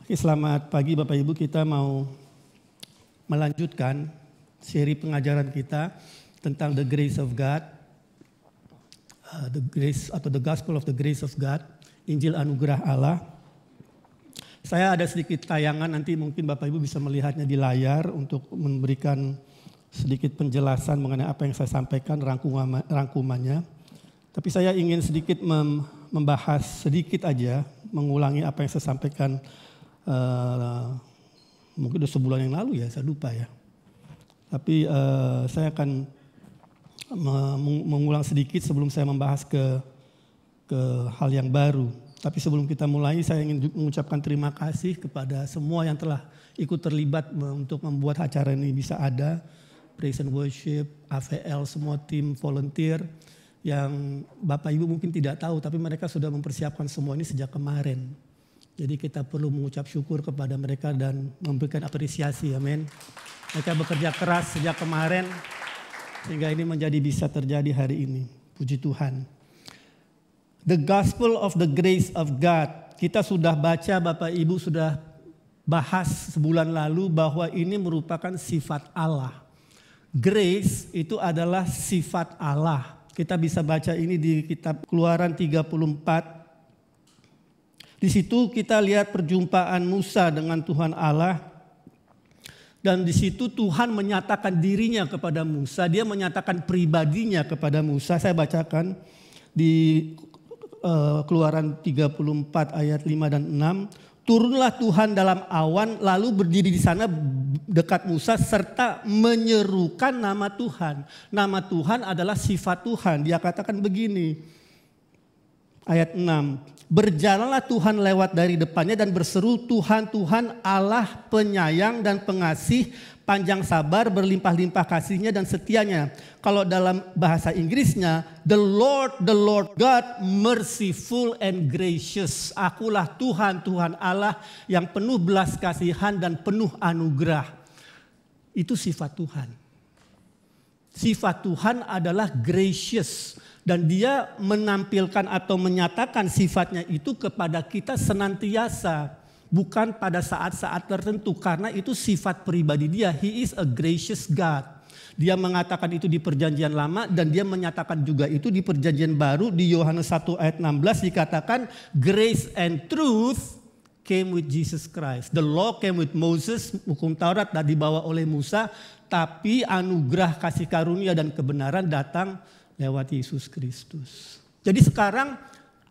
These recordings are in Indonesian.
Oke, selamat pagi Bapak Ibu, kita mau melanjutkan seri pengajaran kita tentang the grace of God, the grace atau the gospel of the grace of God, Injil Anugerah Allah. Saya ada sedikit tayangan, nanti mungkin Bapak Ibu bisa melihatnya di layar untuk memberikan sedikit penjelasan mengenai apa yang saya sampaikan, rangkumannya. Tapi saya ingin sedikit membahas sedikit aja, mengulangi apa yang saya sampaikan mungkin udah sebulan yang lalu ya, saya lupa ya. Tapi saya akan mengulang sedikit sebelum saya membahas ke hal yang baru. Tapi sebelum kita mulai, saya ingin mengucapkan terima kasih kepada semua yang telah ikut terlibat untuk membuat acara ini bisa ada. Praise and Worship, AVL, semua tim volunteer yang Bapak Ibu mungkin tidak tahu, tapi mereka sudah mempersiapkan semua ini sejak kemarin. Jadi kita perlu mengucap syukur kepada mereka dan memberikan apresiasi, amin. Mereka bekerja keras sejak kemarin sehingga ini menjadi bisa terjadi hari ini. Puji Tuhan. The gospel of the grace of God. Kita sudah baca, Bapak Ibu sudah bahas sebulan lalu bahwa ini merupakan sifat Allah. Grace itu adalah sifat Allah. Kita bisa baca ini di kitab Keluaran 34. Di situ kita lihat perjumpaan Musa dengan Tuhan Allah. Dan di situ Tuhan menyatakan dirinya kepada Musa. Dia menyatakan pribadinya kepada Musa. Saya bacakan di Keluaran 34 ayat 5 dan 6. Turunlah Tuhan dalam awan lalu berdiri di sana dekat Musa serta menyerukan nama Tuhan. Nama Tuhan adalah sifat Tuhan. Dia katakan begini. Ayat 6. Berjalanlah Tuhan lewat dari depannya dan berseru, Tuhan, Tuhan Allah penyayang dan pengasih, panjang sabar, berlimpah-limpah kasihnya dan setianya. Kalau dalam bahasa Inggrisnya, the Lord God merciful and gracious. Akulah Tuhan, Tuhan Allah yang penuh belas kasihan dan penuh anugerah. Itu sifat Tuhan. Sifat Tuhan adalah gracious. Dan dia menampilkan atau menyatakan sifatnya itu kepada kita senantiasa. Bukan pada saat-saat tertentu. Karena itu sifat pribadi dia. He is a gracious God. Dia mengatakan itu di perjanjian lama. Dan dia menyatakan juga itu di perjanjian baru. Di Yohanes 1 ayat 16 dikatakan grace and truth came with Jesus Christ. The law came with Moses. Hukum Taurat dibawa oleh Musa. Tapi anugerah kasih karunia dan kebenaran datang lewat Yesus Kristus. Jadi sekarang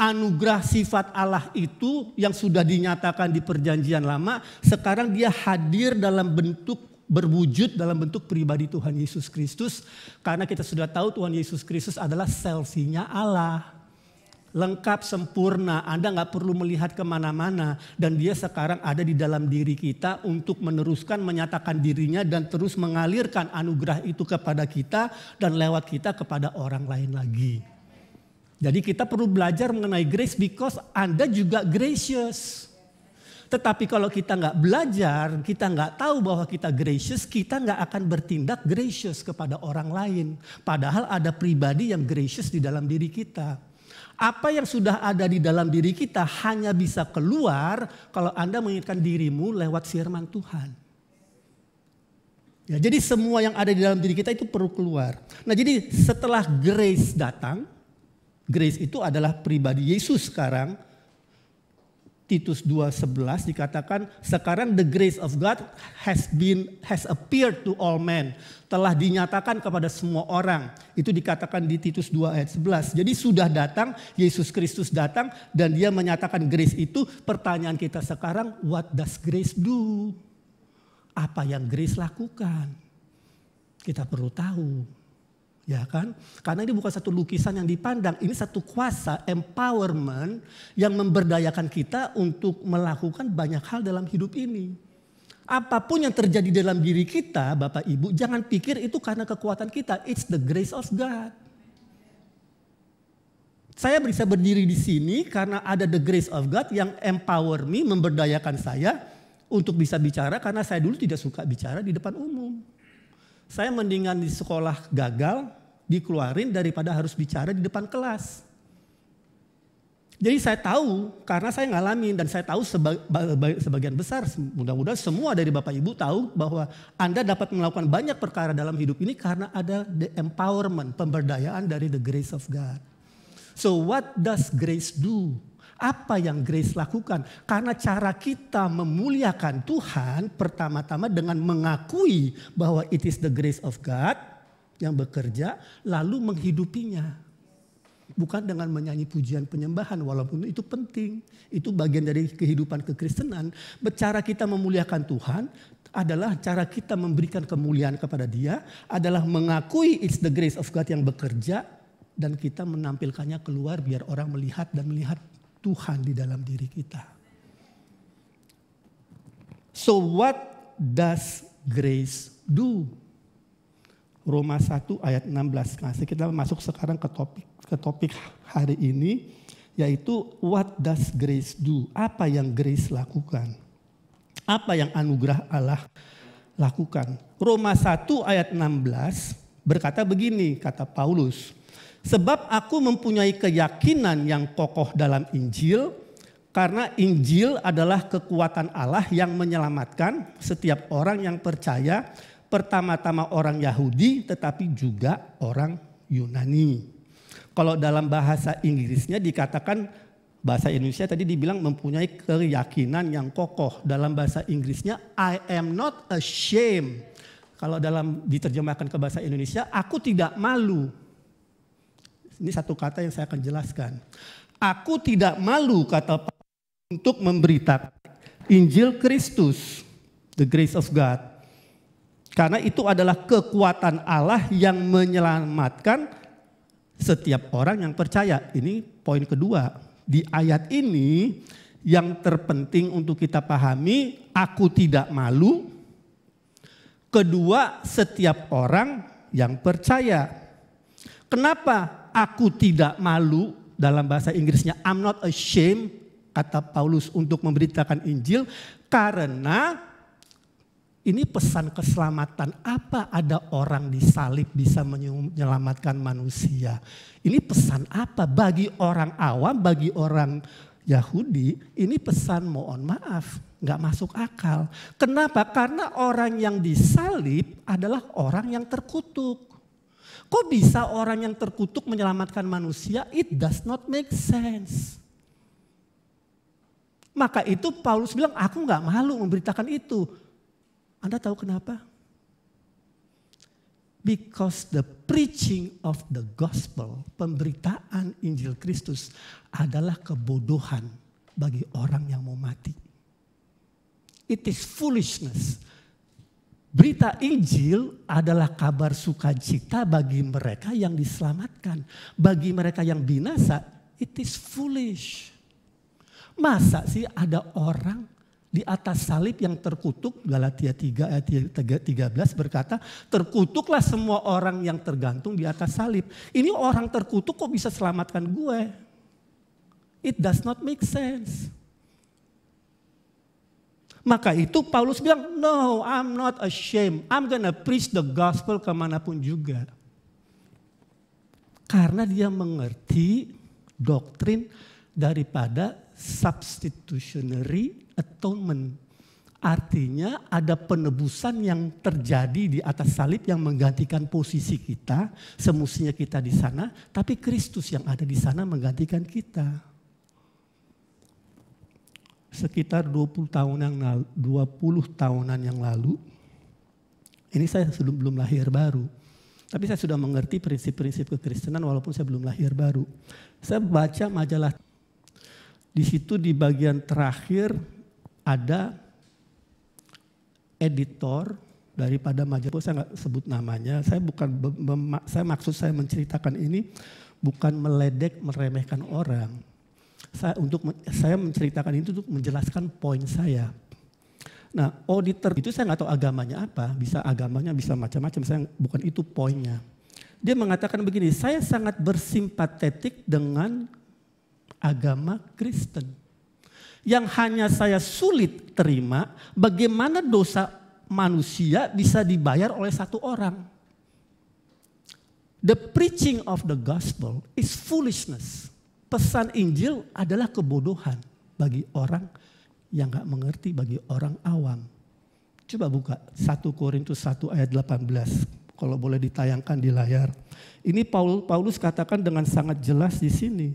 anugerah sifat Allah itu yang sudah dinyatakan di perjanjian lama, sekarang dia hadir dalam bentuk berwujud dalam bentuk pribadi Tuhan Yesus Kristus. Karena kita sudah tahu Tuhan Yesus Kristus adalah selfie-nya Allah. Lengkap, sempurna, Anda gak perlu melihat kemana-mana. Dan dia sekarang ada di dalam diri kita untuk meneruskan menyatakan dirinya dan terus mengalirkan anugerah itu kepada kita dan lewat kita kepada orang lain lagi. Jadi kita perlu belajar mengenai grace because Anda juga gracious. Tetapi kalau kita gak belajar, kita gak tahu bahwa kita gracious, kita gak akan bertindak gracious kepada orang lain. Padahal ada pribadi yang gracious di dalam diri kita. Apa yang sudah ada di dalam diri kita hanya bisa keluar kalau Anda mengingatkan dirimu lewat firman Tuhan. Ya, jadi semua yang ada di dalam diri kita itu perlu keluar. Nah, jadi setelah grace datang, grace itu adalah pribadi Yesus sekarang. Titus 2:11 dikatakan sekarang the grace of God has appeared to all men. Telah dinyatakan kepada semua orang. Itu dikatakan di Titus 2 ayat 11. Jadi sudah datang, Yesus Kristus datang dan dia menyatakan grace itu. Pertanyaan kita sekarang, what does grace do? Apa yang grace lakukan? Kita perlu tahu. Ya kan? Karena ini bukan satu lukisan yang dipandang. Ini satu kuasa, empowerment yang memberdayakan kita untuk melakukan banyak hal dalam hidup ini. Apapun yang terjadi dalam diri kita, Bapak Ibu, jangan pikir itu karena kekuatan kita. It's the grace of God. Saya bisa berdiri di sini karena ada the grace of God yang empower me, memberdayakan saya untuk bisa bicara. Karena saya dulu tidak suka bicara di depan umum. Saya mendingan di sekolah gagal, dikeluarin daripada harus bicara di depan kelas. Jadi saya tahu, karena saya ngalamin dan saya tahu sebagian besar, mudah-mudahan semua dari Bapak Ibu tahu bahwa Anda dapat melakukan banyak perkara dalam hidup ini karena ada the empowerment, pemberdayaan dari the grace of God. So what does grace do? Apa yang grace lakukan? Karena cara kita memuliakan Tuhan pertama-tama dengan mengakui bahwa it is the grace of God yang bekerja lalu menghidupinya. Bukan dengan menyanyi pujian penyembahan walaupun itu penting. Itu bagian dari kehidupan kekristenan. Cara kita memuliakan Tuhan adalah cara kita memberikan kemuliaan kepada Dia. Adalah mengakui it's the grace of God yang bekerja. Dan kita menampilkannya keluar biar orang melihat dan melihat Tuhan di dalam diri kita. So what does grace do? Roma 1 ayat 16. Nah, kita masuk sekarang ke topik hari ini, yaitu what does grace do? Apa yang grace lakukan? Apa yang anugerah Allah lakukan? Roma 1 ayat 16 berkata begini, kata Paulus. Sebab aku mempunyai keyakinan yang kokoh dalam Injil, karena Injil adalah kekuatan Allah yang menyelamatkan setiap orang yang percaya, pertama-tama orang Yahudi tetapi juga orang Yunani. Kalau dalam bahasa Inggrisnya dikatakan, bahasa Indonesia tadi dibilang mempunyai keyakinan yang kokoh. Dalam bahasa Inggrisnya I am not ashamed. Kalau dalam diterjemahkan ke bahasa Indonesia, aku tidak malu. Ini satu kata yang saya akan jelaskan. Aku tidak malu, kata Paulus, untuk memberitakan Injil Kristus, the grace of God. Karena itu adalah kekuatan Allah yang menyelamatkan setiap orang yang percaya. Ini poin kedua. Di ayat ini yang terpenting untuk kita pahami, aku tidak malu. Kedua, setiap orang yang percaya. Kenapa aku tidak malu? Dalam bahasa Inggrisnya I'm not ashamed, kata Paulus, untuk memberitakan Injil. Karena ini pesan keselamatan. Apa ada orang disalib bisa menyelamatkan manusia? Ini pesan apa? Bagi orang awam, bagi orang Yahudi, ini pesan mohon maaf. Gak masuk akal. Kenapa? Karena orang yang disalib adalah orang yang terkutuk. Kok bisa orang yang terkutuk menyelamatkan manusia? It does not make sense. Maka itu Paulus bilang, aku gak malu memberitakan itu. Anda tahu kenapa? Because the preaching of the gospel, pemberitaan Injil Kristus adalah kebodohan bagi orang yang mau mati. It is foolishness. Berita Injil adalah kabar sukacita bagi mereka yang diselamatkan. Bagi mereka yang binasa, it is foolish. Masa sih ada orang di atas salib yang terkutuk? Galatia 3 ayat 13 berkata, terkutuklah semua orang yang tergantung di atas salib. Ini orang terkutuk kok bisa selamatkan gue? It does not make sense. Maka itu Paulus bilang, no, I'm not ashamed. I'm gonna preach the gospel kemanapun juga. Karena dia mengerti doktrin daripada substitutionary atonement. Artinya ada penebusan yang terjadi di atas salib yang menggantikan posisi kita. Semestinya kita di sana, tapi Kristus yang ada di sana menggantikan kita. Sekitar 20 tahunan yang lalu, ini saya belum lahir baru. Tapi saya sudah mengerti prinsip-prinsip kekristenan walaupun saya belum lahir baru. Saya baca majalah. Di situ di bagian terakhir ada editor daripada majalah, saya nggak sebut namanya. Saya maksud saya menceritakan ini bukan meledek, meremehkan orang. Saya menceritakan itu untuk menjelaskan poin saya. Nah, auditor itu saya nggak tahu agamanya apa, bisa agamanya bisa macam-macam. Saya bukan itu poinnya. Dia mengatakan begini, saya sangat bersimpatetik dengan agama Kristen. Yang hanya saya sulit terima, bagaimana dosa manusia bisa dibayar oleh satu orang. The preaching of the gospel is foolishness. Pesan Injil adalah kebodohan bagi orang yang gak mengerti, bagi orang awam. Coba buka 1 Korintus 1 ayat 18. Kalau boleh ditayangkan di layar. Ini Paulus katakan dengan sangat jelas di sini.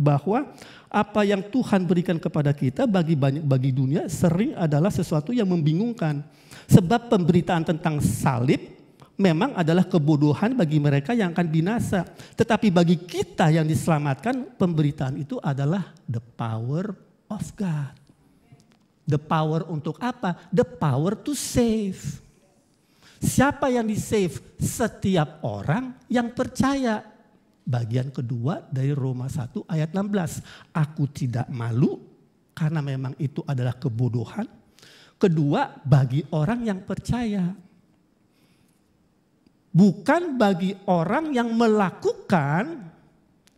Bahwa apa yang Tuhan berikan kepada kita bagi dunia sering adalah sesuatu yang membingungkan. Sebab pemberitaan tentang salib memang adalah kebodohan bagi mereka yang akan binasa. Tetapi bagi kita yang diselamatkan, pemberitaan itu adalah the power of God. The power untuk apa? The power to save. Siapa yang di-save? Setiap orang yang percaya. Bagian kedua dari Roma 1 ayat 16. Aku tidak malu karena memang itu adalah kebodohan. Kedua, bagi orang yang percaya. Bukan bagi orang yang melakukan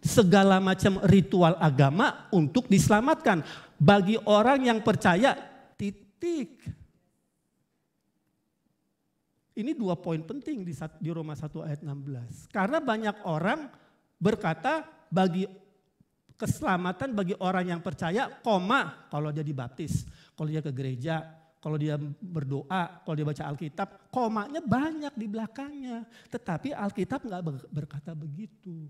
segala macam ritual agama untuk diselamatkan. Bagi orang yang percaya, titik. Ini 2 poin penting di Roma 1 ayat 16. Karena banyak orang berkata bagi keselamatan bagi orang yang percaya, kalau dia dibaptis, kalau dia ke gereja, kalau dia berdoa, kalau dia baca Alkitab, komanya banyak di belakangnya. Tetapi Alkitab nggak berkata begitu.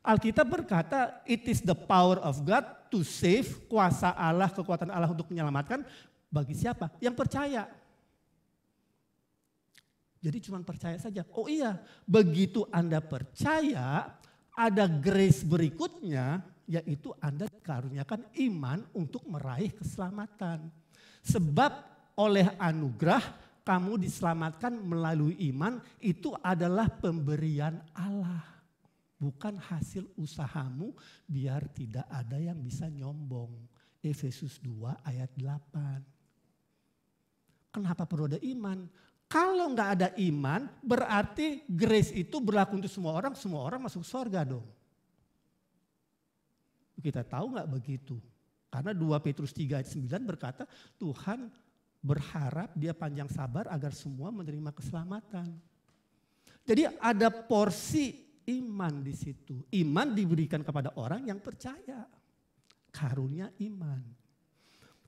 Alkitab berkata, it is the power of God to save, kuasa Allah, kekuatan Allah untuk menyelamatkan. Bagi siapa? Yang percaya. Jadi cuma percaya saja. Oh iya, begitu Anda percaya, ada grace berikutnya, yaitu Anda dikaruniakan iman untuk meraih keselamatan. Sebab oleh anugerah kamu diselamatkan melalui iman, itu adalah pemberian Allah. Bukan hasil usahamu biar tidak ada yang bisa nyombong. Efesus 2 ayat 8. Kenapa perlu ada iman? Kalau nggak ada iman berarti grace itu berlaku untuk semua orang masuk surga dong. Kita tahu nggak begitu? Karena 2 Petrus 3 ayat 9 berkata Tuhan berharap dia panjang sabar agar semua menerima keselamatan. Jadi ada porsi iman di situ. Iman diberikan kepada orang yang percaya. Karunia iman.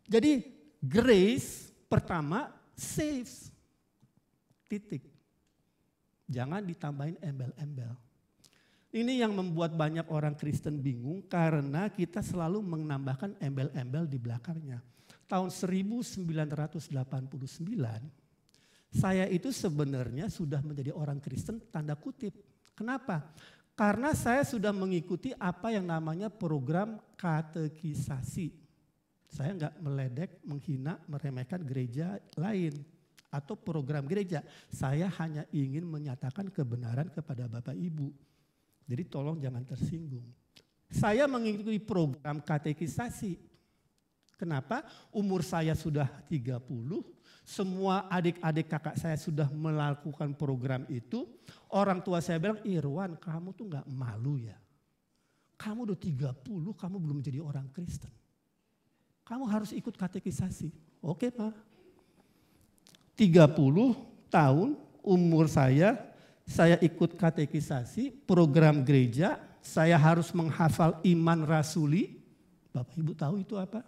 Jadi grace pertama saves. Titik. Jangan ditambahin embel-embel. Ini yang membuat banyak orang Kristen bingung karena kita selalu menambahkan embel-embel di belakangnya. Tahun 1989, saya itu sebenarnya sudah menjadi orang Kristen tanda kutip. Kenapa? Karena saya sudah mengikuti apa yang namanya program katekisasi. Saya enggak meledek, menghina, meremehkan gereja lain atau program gereja. Saya hanya ingin menyatakan kebenaran kepada Bapak Ibu. Jadi tolong jangan tersinggung. Saya mengikuti program katekisasi. Kenapa? Umur saya sudah 30, semua adik-adik kakak saya sudah melakukan program itu. Orang tua saya bilang, Irwan kamu tuh gak malu ya. Kamu udah 30, kamu belum menjadi orang Kristen. Kamu harus ikut katekisasi. Oke Pak. 30 tahun umur saya ikut katekisasi, program gereja, saya harus menghafal iman rasuli. Bapak Ibu tahu itu apa?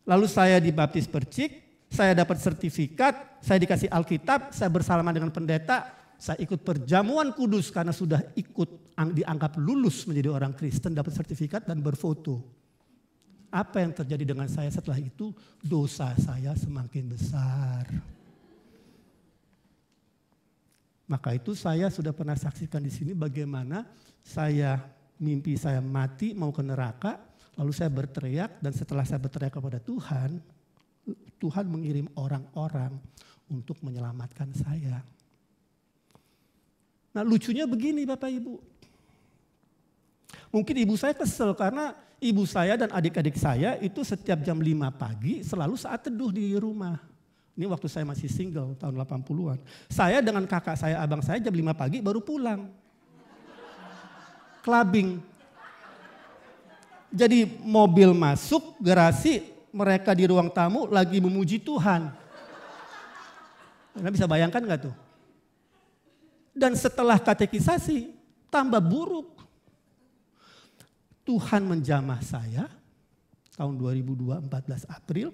Lalu saya dibaptis percik, saya dapat sertifikat, saya dikasih Alkitab, saya bersalaman dengan pendeta, saya ikut perjamuan kudus karena sudah ikut dianggap lulus menjadi orang Kristen, dapat sertifikat dan berfoto. Apa yang terjadi dengan saya setelah itu? Dosa saya semakin besar. Maka itu saya sudah pernah saksikan di sini bagaimana mimpi saya mati mau ke neraka, lalu saya berteriak dan setelah saya berteriak kepada Tuhan, Tuhan mengirim orang-orang untuk menyelamatkan saya. Nah lucunya begini Bapak Ibu. Mungkin ibu saya kesel karena ibu saya dan adik-adik saya itu setiap jam 5 pagi selalu saat teduh di rumah. Ini waktu saya masih single tahun 80-an. Saya dengan kakak saya, abang saya jam 5 pagi baru pulang. Clubbing. Jadi mobil masuk, garasi, mereka di ruang tamu lagi memuji Tuhan. Anda bisa bayangkan gak tuh? Dan setelah katekisasi, tambah buruk. Tuhan menjamah saya tahun 2002, 14 April.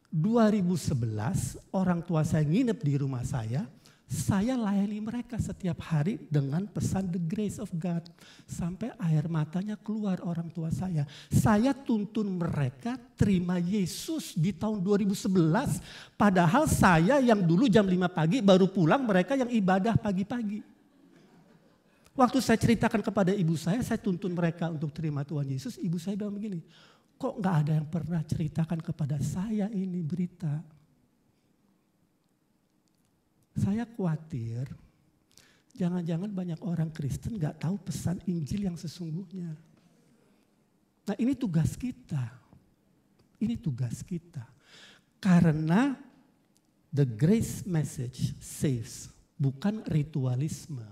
2011 orang tua saya nginep di rumah saya layani mereka setiap hari dengan pesan the grace of God. Sampai air matanya keluar orang tua saya. Saya tuntun mereka terima Yesus di tahun 2011. Padahal saya yang dulu jam 5 pagi baru pulang, mereka yang ibadah pagi-pagi. Waktu saya ceritakan kepada ibu saya tuntun mereka untuk terima Tuhan Yesus. Ibu saya bilang begini, kok gak ada yang pernah ceritakan kepada saya ini berita? Saya khawatir jangan-jangan banyak orang Kristen gak tahu pesan Injil yang sesungguhnya. Nah ini tugas kita. Ini tugas kita. Karena the grace message saves, bukan ritualisme.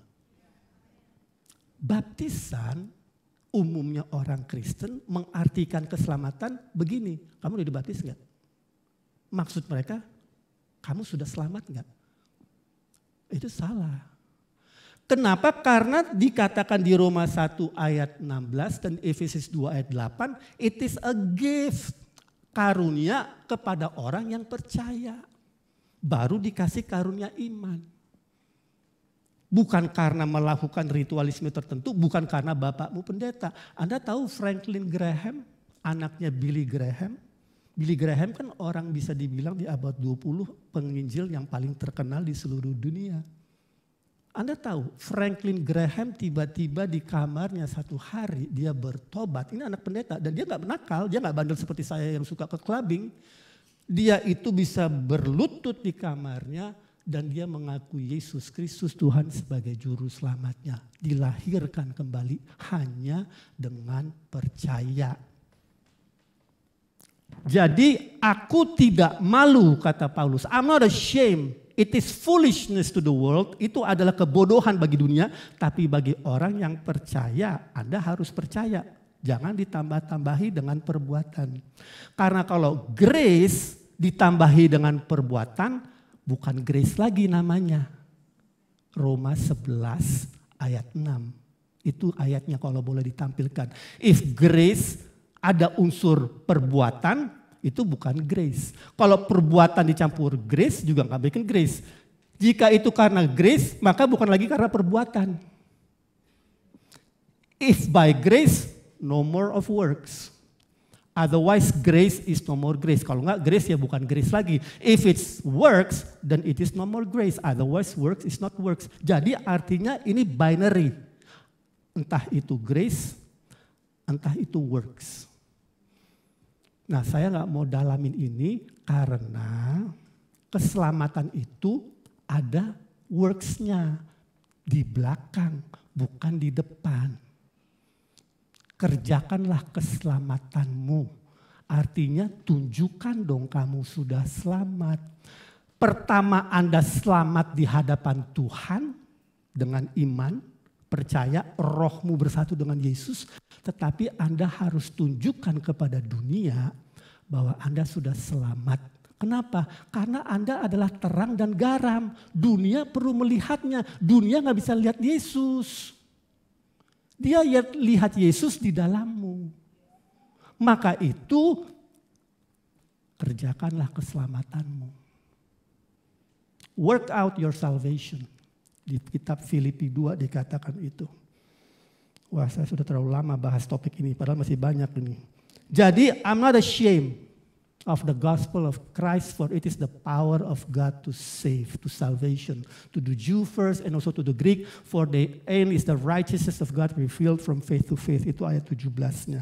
Baptisan umumnya orang Kristen mengartikan keselamatan begini. Kamu udah dibaptis gak? Maksud mereka, kamu sudah selamat gak? Itu salah. Kenapa? Karena dikatakan di Roma 1 ayat 16 dan Efesus 2 ayat 8, it is a gift, karunia kepada orang yang percaya. Baru dikasih karunia iman. Bukan karena melakukan ritualisme tertentu, bukan karena bapakmu pendeta. Anda tahu Franklin Graham, anaknya Billy Graham? Billy Graham kan orang bisa dibilang di abad 20 penginjil yang paling terkenal di seluruh dunia. Anda tahu Franklin Graham tiba-tiba di kamarnya satu hari dia bertobat. Ini anak pendeta dan dia gak nakal, dia gak bandel seperti saya yang suka ke clubbing. Dia itu bisa berlutut di kamarnya dan dia mengakui Yesus Kristus Tuhan sebagai juru selamatnya. Dilahirkan kembali hanya dengan percaya. Jadi aku tidak malu kata Paulus. I'm not ashamed. It is foolishness to the world. Itu adalah kebodohan bagi dunia. Tapi bagi orang yang percaya, Anda harus percaya. Jangan ditambah-tambahi dengan perbuatan. Karena kalau grace ditambahi dengan perbuatan, bukan grace lagi namanya. Roma 11 ayat 6. Itu ayatnya kalau boleh ditampilkan. If grace ada unsur perbuatan, itu bukan grace. Kalau perbuatan dicampur grace juga gak bikin grace. Jika itu karena grace, maka bukan lagi karena perbuatan. If by grace, no more of works. Otherwise grace is no more grace. Kalau enggak grace ya bukan grace lagi. If it's works, then it is no more grace. Otherwise works is not works. Jadi artinya ini binary. Entah itu grace, entah itu works. Nah saya gak mau dalamin ini karena keselamatan itu ada works-nya di belakang, bukan di depan. Kerjakanlah keselamatanmu. Artinya tunjukkan dong kamu sudah selamat. Pertama Anda selamat di hadapan Tuhan dengan iman, percaya rohmu bersatu dengan Yesus. Tetapi Anda harus tunjukkan kepada dunia bahwa Anda sudah selamat. Kenapa? Karena Anda adalah terang dan garam. Dunia perlu melihatnya. Dunia gak bisa lihat Yesus. Dia lihat Yesus di dalammu. Maka itu kerjakanlah keselamatanmu. Work out your salvation. Di kitab Filipi 2 dikatakan itu. Wah saya sudah terlalu lama bahas topik ini, padahal masih banyak ini. Jadi I'm not ashamed of the gospel of Christ, for it is the power of God to save, to salvation, to the Jew first and also to the Greek, for the end is the righteousness of God revealed from faith to faith. Itu ayat 17-nya.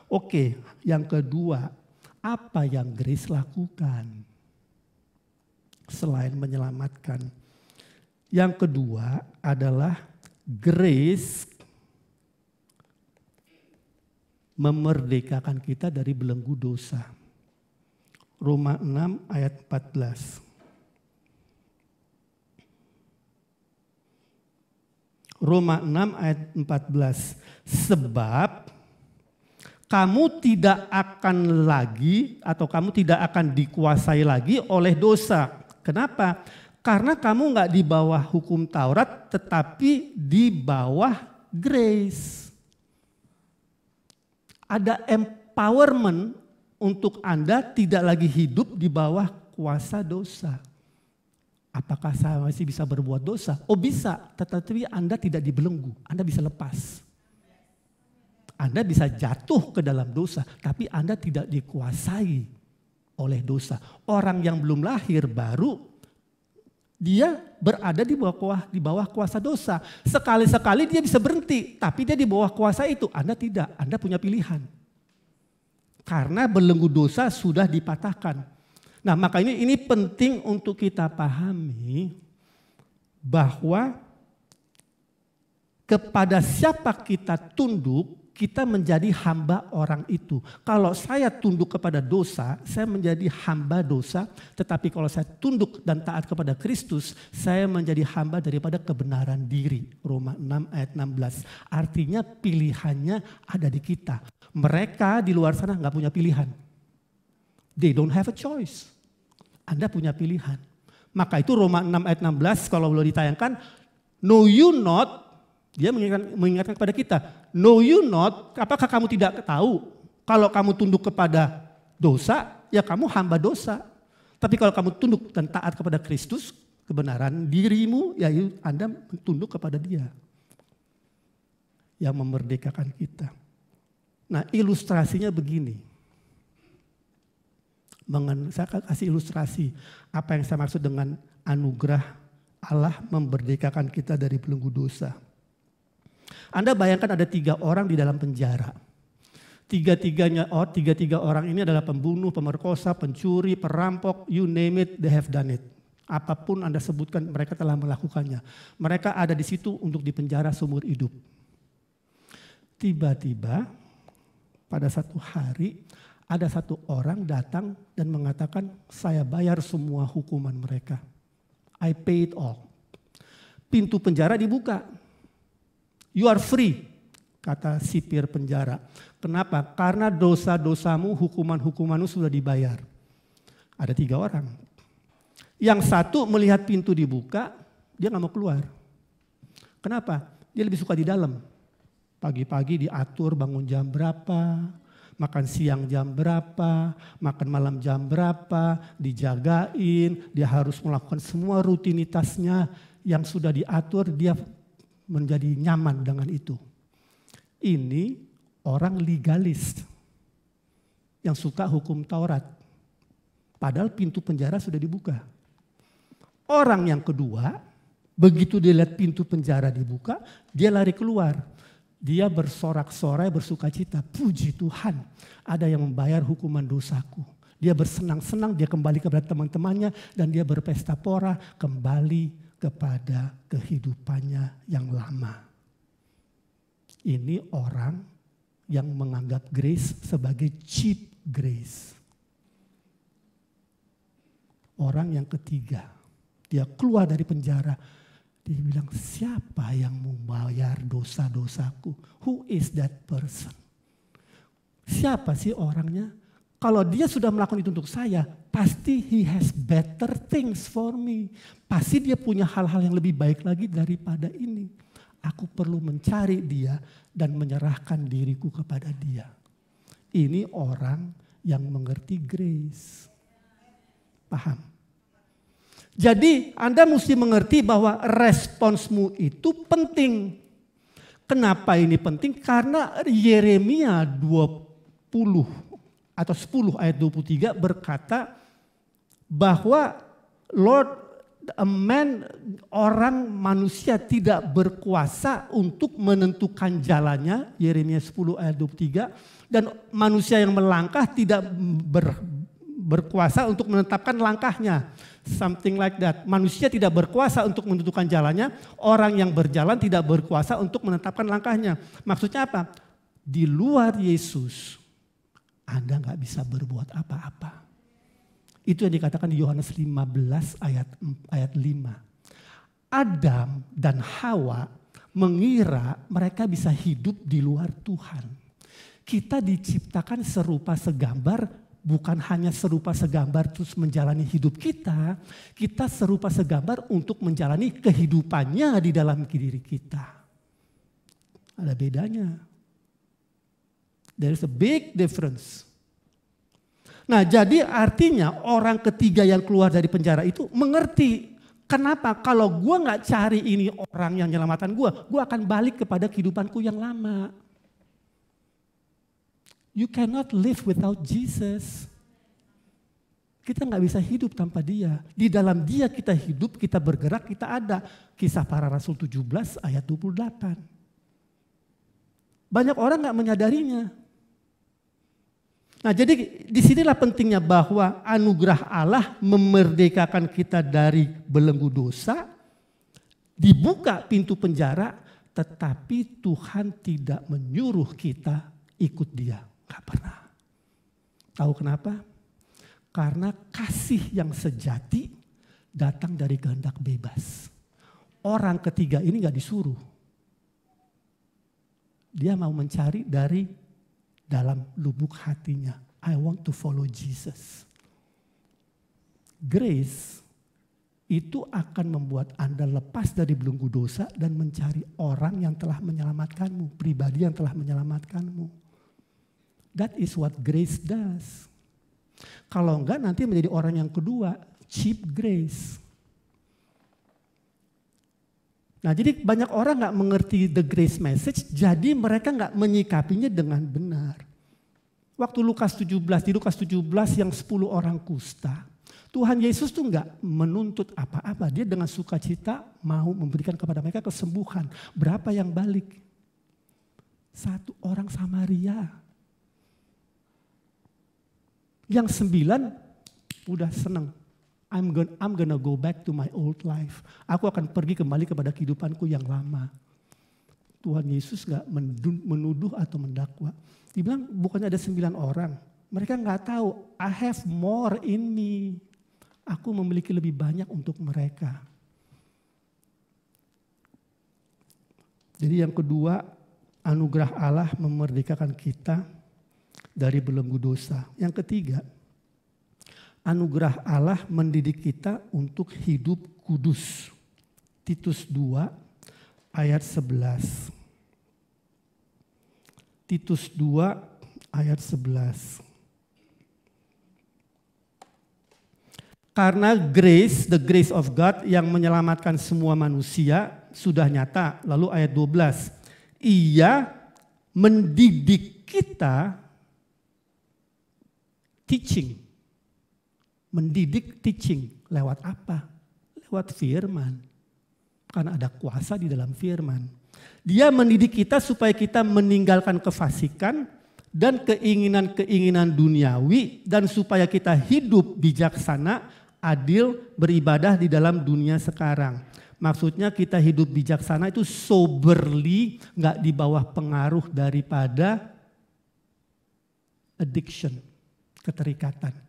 Oke, yang kedua, apa yang grace lakukan selain menyelamatkan? Yang kedua adalah grace memerdekakan kita dari belenggu dosa. Roma 6 ayat 14. Roma 6 ayat 14. Sebab kamu tidak akan lagi atau kamu tidak akan dikuasai lagi oleh dosa. Kenapa? Karena kamu nggak di bawah hukum Taurat tetapi di bawah grace. Ada empowerment untuk Anda tidak lagi hidup di bawah kuasa dosa. Apakah saya masih bisa berbuat dosa? Oh bisa, tetapi Anda tidak dibelenggu, Anda bisa lepas. Anda bisa jatuh ke dalam dosa, tapi Anda tidak dikuasai oleh dosa. Orang yang belum lahir baru, dia berada di bawah kuasa dosa. Sekali-sekali dia bisa berhenti, tapi dia di bawah kuasa itu. Anda tidak, Anda punya pilihan. Karena belenggu dosa sudah dipatahkan. Nah makanya ini penting untuk kita pahami bahwa kepada siapa kita tunduk, kita menjadi hamba orang itu. Kalau saya tunduk kepada dosa, saya menjadi hamba dosa. Tetapi kalau saya tunduk dan taat kepada Kristus, saya menjadi hamba daripada kebenaran diri. Roma 6 ayat 16. Artinya pilihannya ada di kita. Mereka di luar sana nggak punya pilihan. They don't have a choice. Anda punya pilihan. Maka itu Roma 6 ayat 16 kalau boleh ditayangkan. Know you not. Dia mengingatkan kepada kita, know you not, apakah kamu tidak tahu kalau kamu tunduk kepada dosa, ya kamu hamba dosa. Tapi kalau kamu tunduk dan taat kepada Kristus, kebenaran dirimu, ya Anda tunduk kepada Dia yang memerdekakan kita. Nah ilustrasinya begini, saya kasih ilustrasi apa yang saya maksud dengan anugerah Allah memerdekakan kita dari belenggu dosa. Anda bayangkan ada 3 orang di dalam penjara. Tiga orang ini adalah pembunuh, pemerkosa, pencuri, perampok, you name it, they have done it. Apapun Anda sebutkan mereka telah melakukannya. Mereka ada di situ untuk dipenjara seumur hidup. Tiba-tiba pada satu hari ada satu orang datang dan mengatakan saya bayar semua hukuman mereka. I paid all. Pintu penjara dibuka. You are free, kata sipir penjara. Kenapa? Karena dosa-dosamu, hukuman-hukumanmu sudah dibayar. Ada 3 orang. Yang satu melihat pintu dibuka, dia gak mau keluar. Kenapa? Dia lebih suka di dalam. Pagi-pagi diatur bangun jam berapa, makan siang jam berapa, makan malam jam berapa, dijagain, dia harus melakukan semua rutinitasnya yang sudah diatur, dia menjadi nyaman dengan itu. Ini orang legalis yang suka hukum Taurat. Padahal pintu penjara sudah dibuka. Orang yang kedua, begitu dia lihat pintu penjara dibuka, dia lari keluar. Dia bersorak-sorai, bersukacita. Puji Tuhan, ada yang membayar hukuman dosaku. Dia bersenang-senang, dia kembali kepada teman-temannya dan dia berpesta pora kembali kepada kehidupannya yang lama. Ini orang yang menganggap grace sebagai cheap grace. Orang yang ketiga, dia keluar dari penjara. Dia bilang, siapa yang membayar dosa-dosaku? Who is that person? Siapa sih orangnya? Kalau dia sudah melakukan itu untuk saya, pasti he has better things for me. Pasti dia punya hal-hal yang lebih baik lagi daripada ini. Aku perlu mencari dia dan menyerahkan diriku kepada dia. Ini orang yang mengerti grace. Paham? Jadi Anda mesti mengerti bahwa responsmu itu penting. Kenapa ini penting? Karena Yeremia 20 atau 10 ayat 23 berkata bahwa orang manusia tidak berkuasa untuk menentukan jalannya, Yeremia 10 ayat 23, dan manusia yang melangkah tidak berkuasa untuk menetapkan langkahnya. Something like that. Manusia tidak berkuasa untuk menentukan jalannya, orang yang berjalan tidak berkuasa untuk menetapkan langkahnya. Maksudnya apa? Di luar Yesus, Anda gak bisa berbuat apa-apa. Itu yang dikatakan di Yohanes 15 ayat 5. Adam dan Hawa mengira mereka bisa hidup di luar Tuhan. Kita diciptakan serupa segambar, bukan hanya serupa segambar terus menjalani hidup kita. Kita serupa segambar untuk menjalani kehidupannya di dalam diri kita. Ada bedanya. There is a big difference. Nah, jadi artinya orang ketiga yang keluar dari penjara itu mengerti kenapa kalau gue gak cari ini orang yang menyelamatkan gue akan balik kepada kehidupanku yang lama. You cannot live without Jesus. Kita gak bisa hidup tanpa dia. Di dalam dia kita hidup, kita bergerak, kita ada. Kisah Para Rasul 17 ayat 28. Banyak orang gak menyadarinya. Nah, jadi disinilah pentingnya bahwa anugerah Allah memerdekakan kita dari belenggu dosa, dibuka pintu penjara, tetapi Tuhan tidak menyuruh kita ikut dia. Gak pernah. Tahu kenapa? Karena kasih yang sejati datang dari kehendak bebas. Orang ketiga ini gak disuruh. Dia mau mencari dari dalam lubuk hatinya. I want to follow Jesus. Grace itu akan membuat Anda lepas dari belenggu dosa dan mencari orang yang telah menyelamatkanmu. Pribadi yang telah menyelamatkanmu. That is what grace does. Kalau enggak nanti menjadi orang yang kedua. Cheap grace. Nah, jadi banyak orang gak mengerti the grace message, jadi mereka gak menyikapinya dengan benar. Waktu di Lukas 17 yang 10 orang kusta, Tuhan Yesus tuh gak menuntut apa-apa. Dia dengan sukacita mau memberikan kepada mereka kesembuhan. Berapa yang balik? 1 orang Samaria. Yang 9 udah seneng. I'm gonna go back to my old life. Aku akan pergi kembali kepada kehidupanku yang lama. Tuhan Yesus gak menuduh atau mendakwa. Dibilang bukannya ada 9 orang. Mereka gak tahu, I have more in me. Aku memiliki lebih banyak untuk mereka. Jadi yang kedua, anugerah Allah memerdekakan kita dari belenggu dosa. Yang ketiga, anugerah Allah mendidik kita untuk hidup kudus. Titus 2 ayat 11. Titus 2 ayat 11. Karena grace, the grace of God yang menyelamatkan semua manusia sudah nyata. Lalu ayat 12. Ia mendidik kita teaching. Mendidik teaching lewat apa? Lewat firman. Karena ada kuasa di dalam firman. Dia mendidik kita supaya kita meninggalkan kefasikan dan keinginan-keinginan duniawi dan supaya kita hidup bijaksana, adil, beribadah di dalam dunia sekarang. Maksudnya kita hidup bijaksana itu soberly, gak di bawah pengaruh daripada addiction, keterikatan.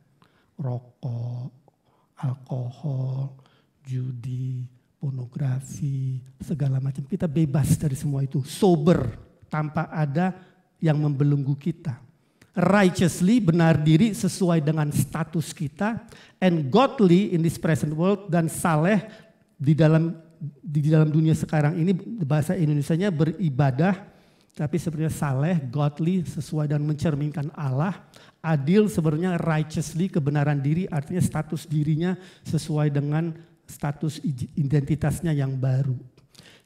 Rokok, alkohol, judi, pornografi, segala macam. Kita bebas dari semua itu. Sober, tanpa ada yang membelenggu kita. Righteously, benar diri sesuai dengan status kita. And godly in this present world, dan saleh di dalam dunia sekarang ini, bahasa Indonesianya beribadah. Tapi sebenarnya saleh, godly, sesuai dan mencerminkan Allah. Adil sebenarnya righteously, kebenaran diri, artinya status dirinya sesuai dengan status identitasnya yang baru.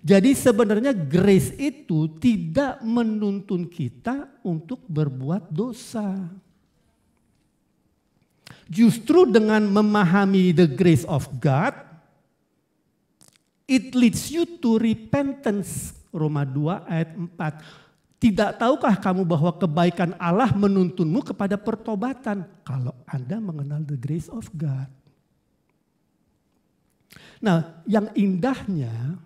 Jadi sebenarnya grace itu tidak menuntun kita untuk berbuat dosa. Justru dengan memahami the grace of God, it leads you to repentance. Roma 2 ayat 4. Tidak tahukah kamu bahwa kebaikan Allah menuntunmu kepada pertobatan kalau Anda mengenal the grace of God. Nah, yang indahnya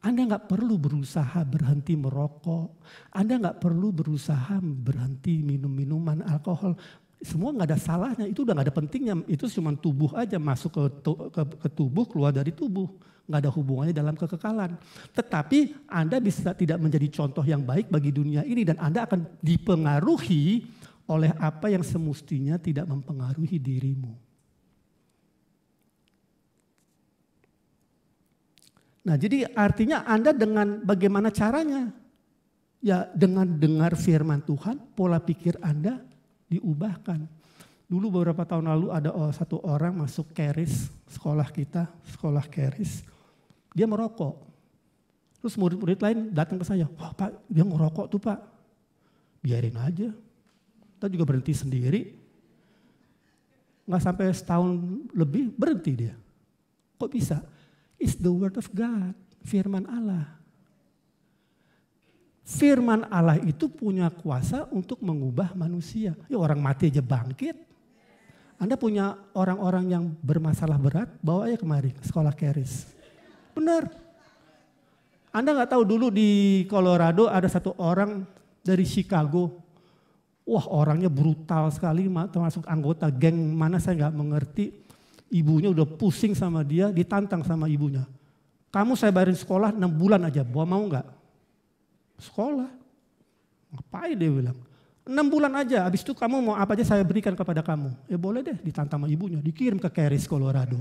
Anda gak perlu berusaha berhenti merokok. Anda gak perlu berusaha berhenti minum minuman alkohol. Semua gak ada salahnya, itu udah gak ada pentingnya. Itu cuma tubuh aja, masuk ke tubuh, keluar dari tubuh. Gak ada hubungannya dalam kekekalan. Tetapi Anda bisa tidak menjadi contoh yang baik bagi dunia ini. Dan Anda akan dipengaruhi oleh apa yang semestinya tidak mempengaruhi dirimu. Nah, jadi artinya Anda dengan bagaimana caranya? Ya dengan dengar firman Tuhan, pola pikir Anda diubahkan. Dulu beberapa tahun lalu ada satu orang masuk Keris, sekolah kita, sekolah Keris. Dia merokok. Terus murid-murid lain datang ke saya, wah Pak dia ngerokok tuh Pak. Biarin aja, kita juga berhenti sendiri. Nggak sampai setahun lebih berhenti dia. Kok bisa? It's the word of God, firman Allah. Firman Allah itu punya kuasa untuk mengubah manusia. Ya orang mati aja bangkit. Anda punya orang-orang yang bermasalah berat, bawa aja kemari sekolah Keris. Benar. Anda nggak tahu dulu di Colorado ada satu orang dari Chicago. Wah orangnya brutal sekali, termasuk anggota geng mana saya nggak mengerti. Ibunya udah pusing sama dia, ditantang sama ibunya. Kamu saya bayarin sekolah 6 bulan aja, mau nggak? Sekolah. Ngapain dia bilang? 6 bulan aja, habis itu kamu mau apa aja saya berikan kepada kamu. Ya boleh deh, ditantang sama ibunya, dikirim ke Keris, Colorado.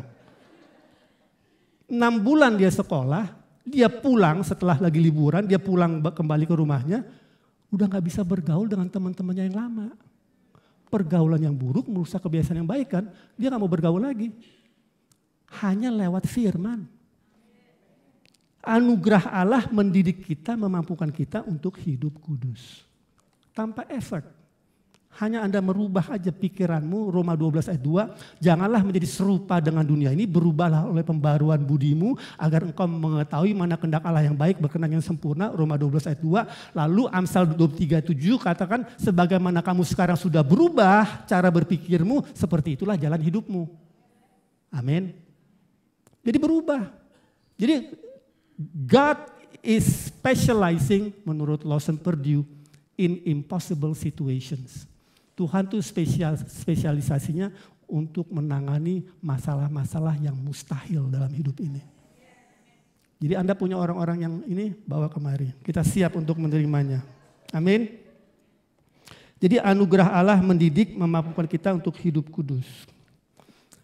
6 bulan dia sekolah, dia pulang setelah lagi liburan, dia pulang kembali ke rumahnya, udah gak bisa bergaul dengan teman-temannya yang lama. Pergaulan yang buruk merusak kebiasaan yang baik kan, dia gak mau bergaul lagi. Hanya lewat firman. Anugerah Allah mendidik kita, memampukan kita untuk hidup kudus. Tanpa effort. Hanya Anda merubah aja pikiranmu, Roma 12 ayat 2, janganlah menjadi serupa dengan dunia ini, berubahlah oleh pembaruan budimu, agar engkau mengetahui mana kehendak Allah yang baik, berkenan yang sempurna, Roma 12 ayat 2. Lalu Amsal 23:7 katakan, sebagaimana kamu sekarang sudah berubah cara berpikirmu, seperti itulah jalan hidupmu. Amin. Jadi berubah. Jadi God is specializing menurut Lawson Perdue in impossible situations. Tuhan tuh spesialisasinya untuk menangani masalah-masalah yang mustahil dalam hidup ini. Jadi Anda punya orang-orang yang ini bawa kemari. Kita siap untuk menerimanya. Amin. Jadi anugerah Allah mendidik, memampukan kita untuk hidup kudus.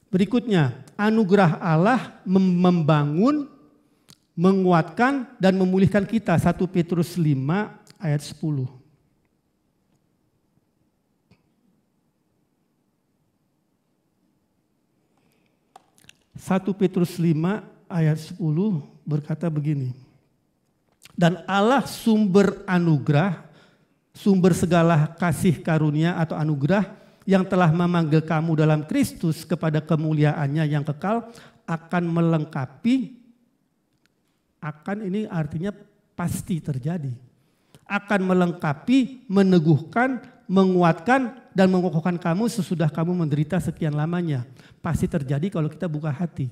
Berikutnya, anugerah Allah membangun, menguatkan dan memulihkan kita. 1 Petrus 5 ayat 10. 1 Petrus 5 ayat 10 berkata begini. Dan Allah sumber anugerah, sumber segala kasih karunia atau anugerah yang telah memanggil kamu dalam Kristus kepada kemuliaannya yang kekal akan melengkapi, akan ini artinya pasti terjadi. Akan melengkapi, meneguhkan, menguatkan dan mengokohkan kamu sesudah kamu menderita sekian lamanya. Pasti terjadi kalau kita buka hati.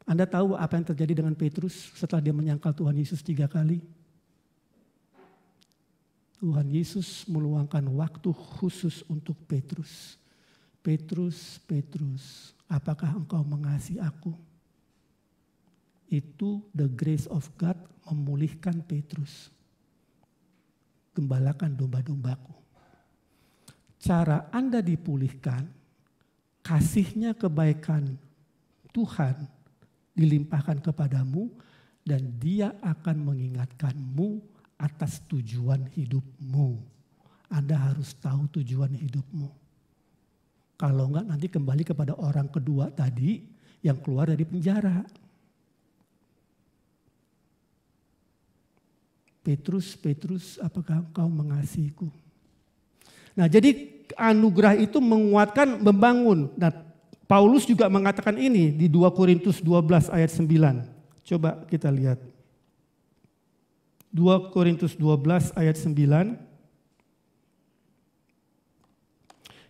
Anda tahu apa yang terjadi dengan Petrus setelah dia menyangkal Tuhan Yesus 3 kali? Tuhan Yesus meluangkan waktu khusus untuk Petrus. Petrus, Petrus, apakah engkau mengasihi aku? Itu the grace of God memulihkan Petrus. Gembalakan domba-dombaku. Cara Anda dipulihkan, kasihnya kebaikan Tuhan dilimpahkan kepadamu dan dia akan mengingatkanmu atas tujuan hidupmu. Anda harus tahu tujuan hidupmu. Kalau enggak nanti kembali kepada orang kedua tadi yang keluar dari penjara. Petrus, Petrus, apakah engkau mengasihiku? Nah, jadi anugerah itu menguatkan, membangun. Nah, Paulus juga mengatakan ini di 2 Korintus 12 ayat 9. Coba kita lihat. 2 Korintus 12 ayat 9.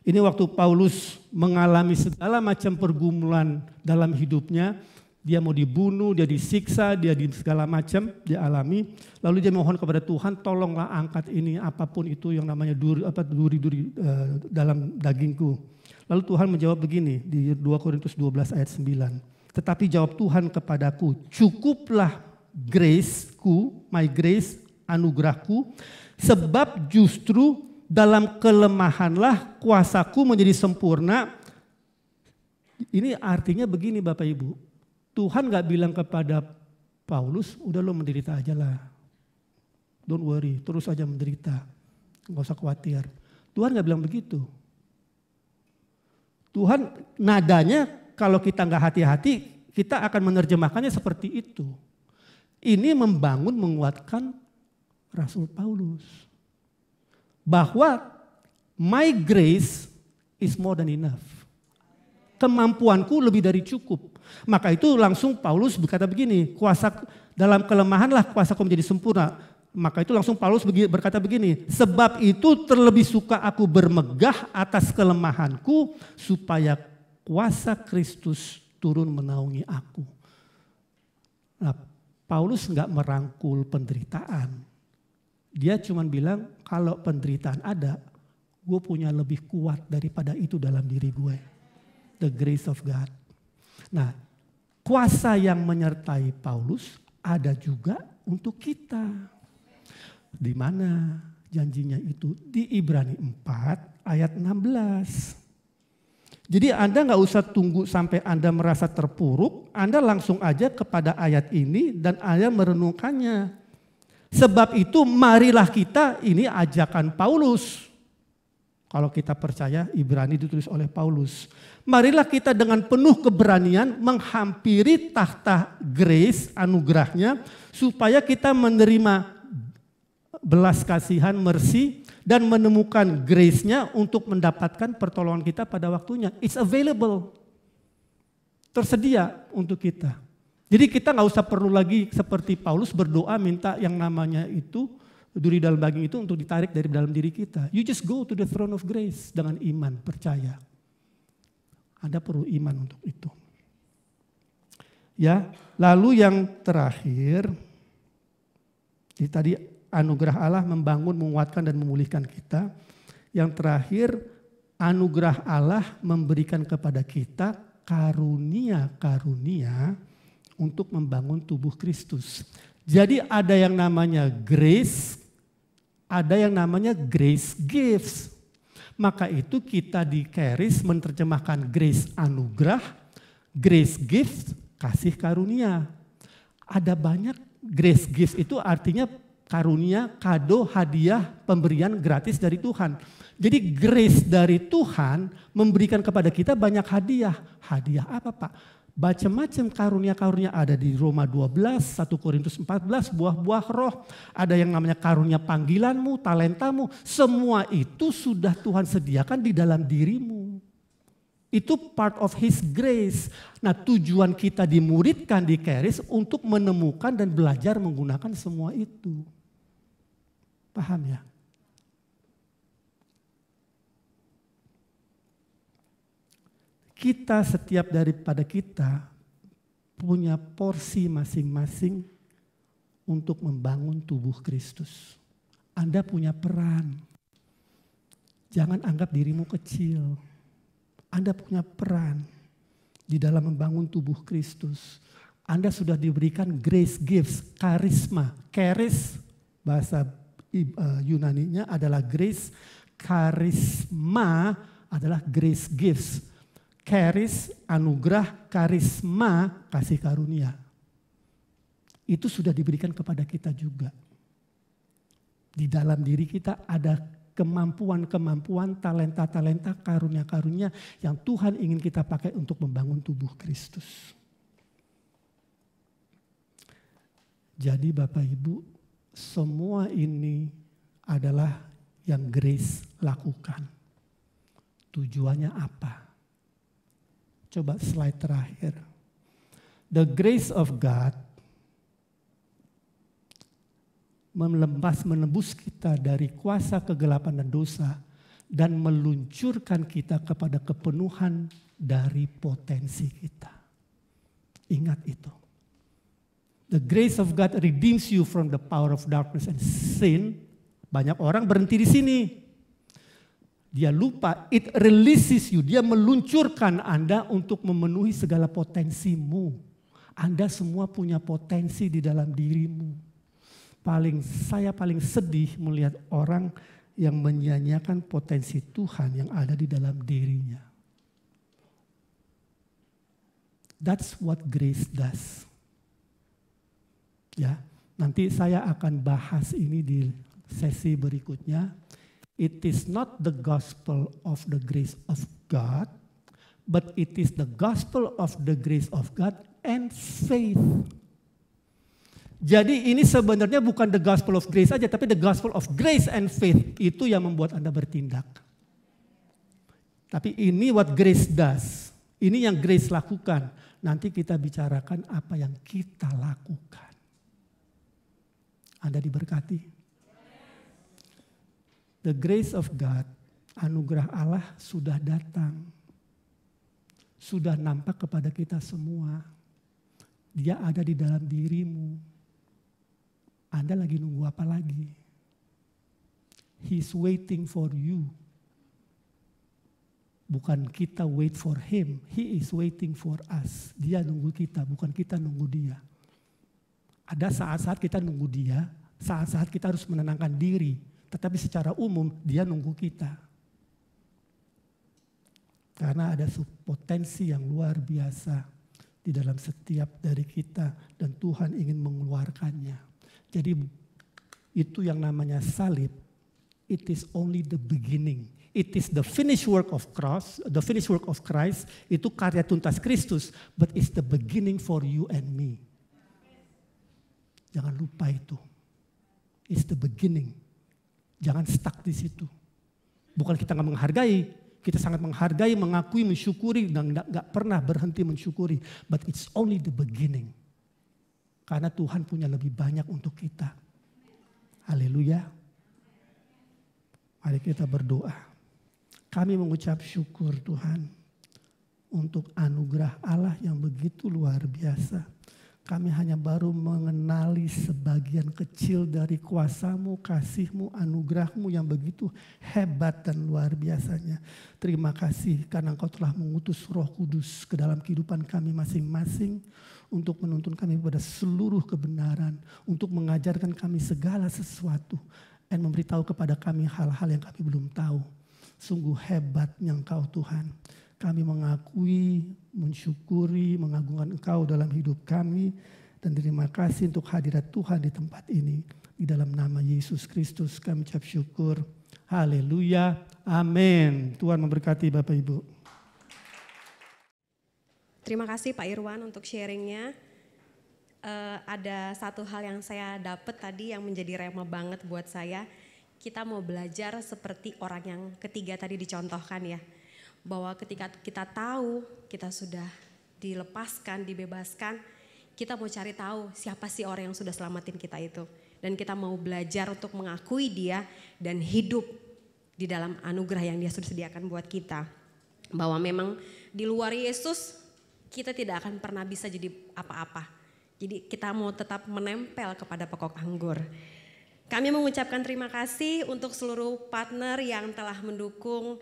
Ini waktu Paulus mengalami segala macam pergumulan dalam hidupnya. Dia mau dibunuh, dia disiksa, dia di segala macam dia alami. Lalu dia mohon kepada Tuhan, tolonglah angkat ini apapun itu yang namanya duri-duri dalam dagingku. Lalu Tuhan menjawab begini di 2 Korintus 12 ayat 9. Tetapi jawab Tuhan kepadaku, cukuplah grace-ku, my grace, anugerahku, sebab justru dalam kelemahanlah kuasaku menjadi sempurna. Ini artinya begini Bapak Ibu. Tuhan gak bilang kepada Paulus, udah lo menderita aja lah. don't worry, terus aja menderita. Nggak usah khawatir. Tuhan nggak bilang begitu. Tuhan nadanya kalau kita nggak hati-hati, kita akan menerjemahkannya seperti itu. Ini membangun, menguatkan Rasul Paulus. Bahwa my grace is more than enough. Kemampuanku lebih dari cukup. Maka itu langsung Paulus berkata begini, kuasa dalam kelemahanlah kuasaku menjadi sempurna. Maka itu langsung Paulus berkata begini, sebab itu terlebih suka aku bermegah atas kelemahanku supaya kuasa Kristus turun menaungi aku. Nah, Paulus enggak merangkul penderitaan. Dia cuma bilang kalau penderitaan ada, gue punya lebih kuat daripada itu dalam diri gue. The grace of God. Nah, kuasa yang menyertai Paulus ada juga untuk kita. Di mana janjinya itu? Di Ibrani 4 ayat 16. Jadi Anda nggak usah tunggu sampai Anda merasa terpuruk, Anda langsung aja kepada ayat ini dan Anda merenungkannya. Sebab itu marilah kita, ini ajakan Paulus. Kalau kita percaya Ibrani ditulis oleh Paulus. Marilah kita dengan penuh keberanian menghampiri tahta grace, anugerahnya, supaya kita menerima belas kasihan, mercy, dan menemukan grace-nya untuk mendapatkan pertolongan kita pada waktunya. It's available. Tersedia untuk kita. Jadi kita nggak usah perlu lagi seperti Paulus berdoa minta yang namanya itu, duri dalam daging itu untuk ditarik dari dalam diri kita. You just go to the throne of grace dengan iman, percaya. Anda perlu iman untuk itu. Ya, lalu yang terakhir, tadi anugerah Allah membangun, menguatkan dan memulihkan kita. Yang terakhir, anugerah Allah memberikan kepada kita karunia-karunia untuk membangun tubuh Kristus. Jadi ada yang namanya grace, ada yang namanya grace gifts. Maka itu kita di Charis menerjemahkan grace anugerah, grace gift, kasih karunia. Ada banyak grace gift itu artinya karunia, kado, hadiah, pemberian gratis dari Tuhan. Jadi grace dari Tuhan memberikan kepada kita banyak hadiah. Hadiah apa Pak? Macam-macam karunia-karunia ada di Roma 12, 1 Korintus 14, buah-buah roh. Ada yang namanya karunia panggilanmu, talentamu. Semua itu sudah Tuhan sediakan di dalam dirimu. Itu part of His grace. Nah, tujuan kita dimuridkan di Charis untuk menemukan dan belajar menggunakan semua itu. Paham ya? Kita setiap daripada kita punya porsi masing-masing untuk membangun tubuh Kristus. Anda punya peran. Jangan anggap dirimu kecil. Anda punya peran di dalam membangun tubuh Kristus. Anda sudah diberikan grace gifts, karisma. Charis bahasa Yunaninya adalah grace, karisma adalah grace gifts. Charis, anugerah, karisma, kasih karunia. Itu sudah diberikan kepada kita juga. Di dalam diri kita ada kemampuan-kemampuan, talenta-talenta, karunia-karunia yang Tuhan ingin kita pakai untuk membangun tubuh Kristus. Jadi Bapak Ibu, semua ini adalah yang grace lakukan. Tujuannya apa? Coba slide terakhir. The grace of God menebus kita dari kuasa kegelapan dan dosa dan meluncurkan kita kepada kepenuhan dari potensi kita. Ingat itu. The grace of God redeems you from the power of darkness and sin. Banyak orang berhenti di sini. Dia lupa, it releases you. Dia meluncurkan Anda untuk memenuhi segala potensimu. Anda semua punya potensi di dalam dirimu. Saya paling sedih melihat orang yang menyia-nyiakan potensi Tuhan yang ada di dalam dirinya. That's what grace does. Ya, Nanti saya akan bahas ini di sesi berikutnya. It is not the gospel of the grace of God, but it is the gospel of the grace of God and faith. Jadi ini sebenarnya bukan the gospel of grace saja, tapi the gospel of grace and faith. Itu yang membuat Anda bertindak. Tapi ini what grace does. Ini yang grace lakukan. Nanti kita bicarakan apa yang kita lakukan. Anda diberkati. The grace of God, anugerah Allah sudah datang. Sudah nampak kepada kita semua. Dia ada di dalam dirimu. Anda lagi nunggu apa lagi? He's waiting for you. Bukan kita wait for him. He is waiting for us. Dia nunggu kita, bukan kita nunggu dia. Ada saat-saat kita nunggu dia, saat-saat kita harus menenangkan diri. Tetapi secara umum dia nunggu kita. Karena ada potensi yang luar biasa di dalam setiap dari kita. Dan Tuhan ingin mengeluarkannya. Jadi itu yang namanya salib. It is only the beginning. It is the finished work of cross, the finished work of Christ. Itu karya tuntas Kristus, but it's the beginning for you and me. Jangan lupa itu. It's the beginning. Jangan stuck di situ. Bukan kita nggak menghargai, kita sangat menghargai, mengakui, mensyukuri, dan nggak pernah berhenti mensyukuri. But it's only the beginning. Karena Tuhan punya lebih banyak untuk kita. Haleluya. Mari kita berdoa. Kami mengucap syukur Tuhan untuk anugerah Allah yang begitu luar biasa. Kami hanya baru mengenali sebagian kecil dari kuasa-Mu, kasih-Mu, anugerah-Mu yang begitu hebat dan luar biasanya. Terima kasih karena Engkau telah mengutus Roh Kudus ke dalam kehidupan kami masing-masing untuk menuntun kami pada seluruh kebenaran, untuk mengajarkan kami segala sesuatu dan memberitahu kepada kami hal-hal yang kami belum tahu. Sungguh hebatnya Engkau Tuhan. Kami mengakui, mensyukuri, mengagungkan Engkau dalam hidup kami. Dan terima kasih untuk hadirat Tuhan di tempat ini. Di dalam nama Yesus Kristus kami ucap syukur. Haleluya. Amin. Tuhan memberkati Bapak Ibu. Terima kasih Pak Irwan untuk sharingnya. Ada satu hal yang saya dapat tadi yang menjadi rema banget buat saya. Kita mau belajar seperti orang yang ketiga tadi dicontohkan ya. Bahwa ketika kita tahu kita sudah dilepaskan, dibebaskan, kita mau cari tahu siapa sih orang yang sudah selamatin kita itu. Dan kita mau belajar untuk mengakui dia dan hidup di dalam anugerah yang dia sudah sediakan buat kita. Bahwa memang di luar Yesus kita tidak akan pernah bisa jadi apa-apa. Jadi kita mau tetap menempel kepada pokok anggur. Kami mengucapkan terima kasih untuk seluruh partner yang telah mendukung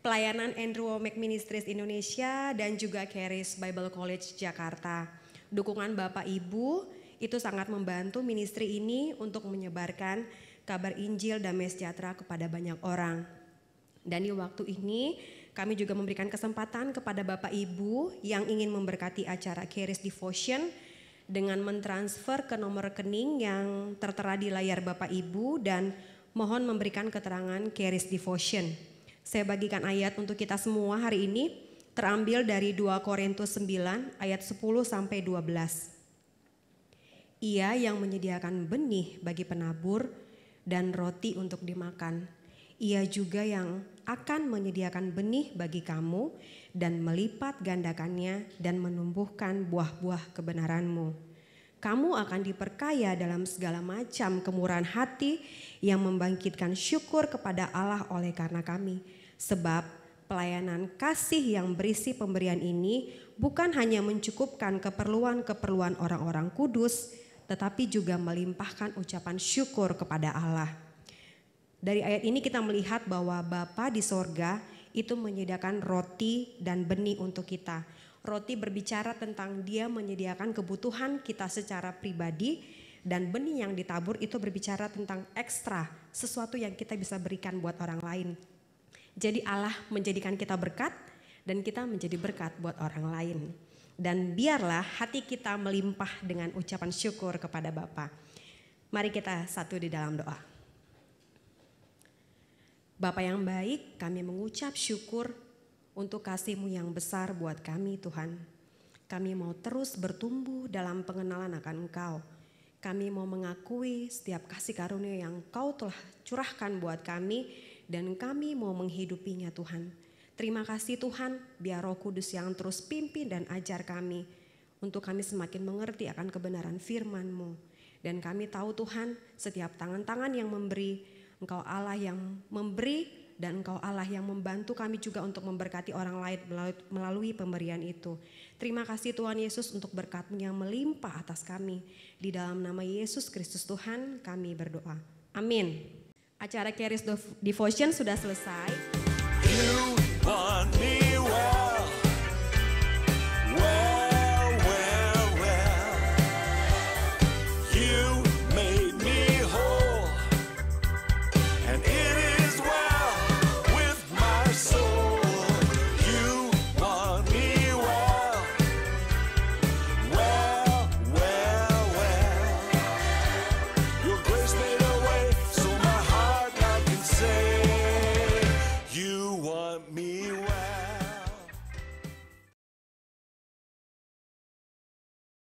pelayanan Andrew Wommack Ministries Indonesia dan juga Charis Bible College Jakarta. Dukungan Bapak Ibu itu sangat membantu ministry ini untuk menyebarkan kabar Injil damai sejahtera kepada banyak orang. Dan di waktu ini kami juga memberikan kesempatan kepada Bapak Ibu yang ingin memberkati acara Charis Devotion dengan mentransfer ke nomor rekening yang tertera di layar Bapak Ibu dan mohon memberikan keterangan Charis Devotion. Saya bagikan ayat untuk kita semua hari ini terambil dari 2 Korintus 9 ayat 10 sampai 12. Ia yang menyediakan benih bagi penabur dan roti untuk dimakan. Ia juga yang akan menyediakan benih bagi kamu dan melipat gandakannya dan menumbuhkan buah-buah kebenaranmu. Kamu akan diperkaya dalam segala macam kemurahan hati yang membangkitkan syukur kepada Allah oleh karena kami. Sebab pelayanan kasih yang berisi pemberian ini bukan hanya mencukupkan keperluan-keperluan orang-orang kudus, tetapi juga melimpahkan ucapan syukur kepada Allah. Dari ayat ini kita melihat bahwa Bapa di sorga itu menyediakan roti dan benih untuk kita. Roti berbicara tentang dia menyediakan kebutuhan kita secara pribadi, dan benih yang ditabur itu berbicara tentang ekstra, sesuatu yang kita bisa berikan buat orang lain. Jadi Allah menjadikan kita berkat dan kita menjadi berkat buat orang lain. Dan biarlah hati kita melimpah dengan ucapan syukur kepada Bapa. Mari kita satu di dalam doa. Bapa yang baik, kami mengucap syukur untuk kasih-Mu yang besar buat kami Tuhan. Kami mau terus bertumbuh dalam pengenalan akan Engkau. Kami mau mengakui setiap kasih karunia yang Engkau telah curahkan buat kami dan kami mau menghidupinya Tuhan. Terima kasih Tuhan, biar Roh Kudus yang terus pimpin dan ajar kami untuk kami semakin mengerti akan kebenaran firman-Mu. Dan kami tahu Tuhan, setiap tangan-tangan yang memberi, Engkau Allah yang memberi dan Engkau Allah yang membantu kami juga untuk memberkati orang lain melalui pemberian itu. Terima kasih Tuhan Yesus untuk berkat-Mu yang melimpah atas kami. Di dalam nama Yesus Kristus Tuhan kami berdoa. Amin. Acara Charis Devotion sudah selesai. You want me well, well, well, well. You made me whole, and